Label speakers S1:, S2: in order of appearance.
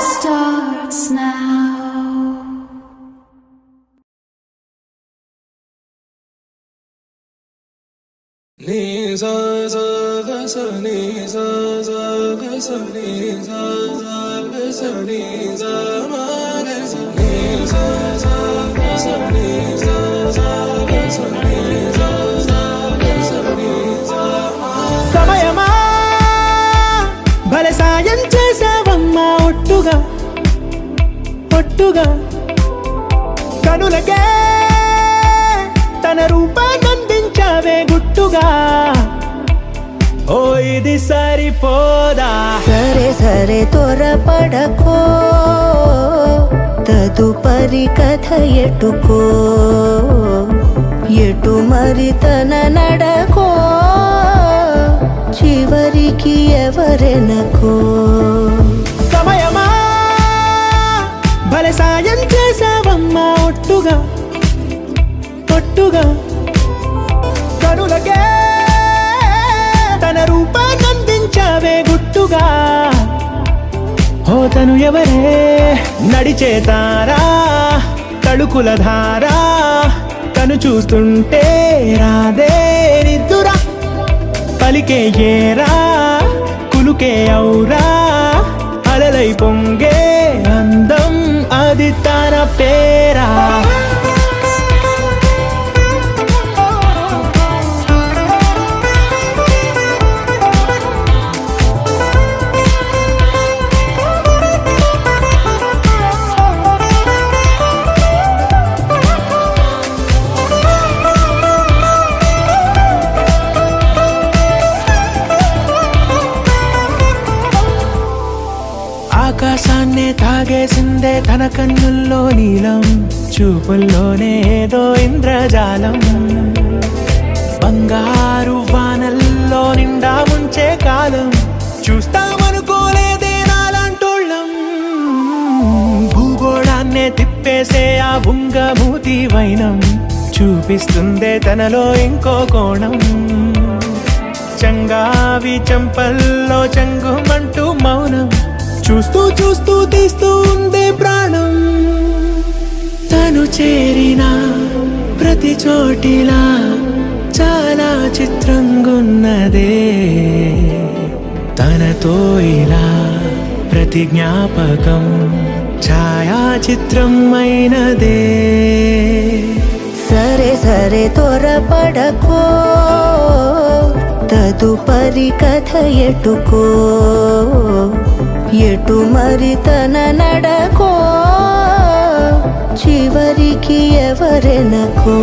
S1: starts now.
S2: Ni za za ga sa ni za za ga sa ni za za ga sa ni za ma ga sa ni za za ga sa ni za za ga sa ni za za ga sa ni za ma
S3: సమయమా భలే సాయం చేసావమ్మా ఒట్టుగా ఒట్టుగా కనులకే తన రూపాన్నందించావే గుట్టుగా ఓ ఇది సరిపోదా
S4: సరే సరే త్వరపడకో తదుపరి కథ ఎటుకో ఎటు మరి తన నడకో చివరికి ఎవరెనకో
S3: సమయమా భలే సాయం చేసావమ్మా ఒట్టుగా ఒట్టుగా కనులకే తన రూపాన్నందించావే గుట్టుగా ఓ తను ఎవరే నడిచే తారా తడుకుల ధారా తను చూస్తుంటే రాదే నిద్దురా పలికే ఏరా కులుకే ఔరా అలలై పొంగే అందం అది తన పేరా ఆకాశాన్నే తాగేసిందే తన కన్నుల్లో నీలం చూపుల్లోనే ఏదో ఇంద్రజాలం బంగారు వానల్లో నిండా ముంచే కాలం చూస్తామనుకోలేదే నాలాంటోళ్ళం భూగోళాన్నే తిప్పేసే ఆ బుంగమూతి వైనం చూపిస్తుందే తనలో ఇంకో కోణం చంగావి చంపల్లో చంగుమంటూ మౌనం చూస్తూ చూస్తూ తీస్తూ ఉందే ప్రాణం తను చేరిన ప్రతి చోటిలా చాలా చిత్రంగున్నదే తనతో ఇలా ప్రతి జ్ఞాపకం ఛాయాచిత్రం అయినదే
S4: సరే సరే త్వరపడకో తదుపరి కథ ఎటుకో ఎటు మరి తన నడకో చివరికి ఎవరెనకో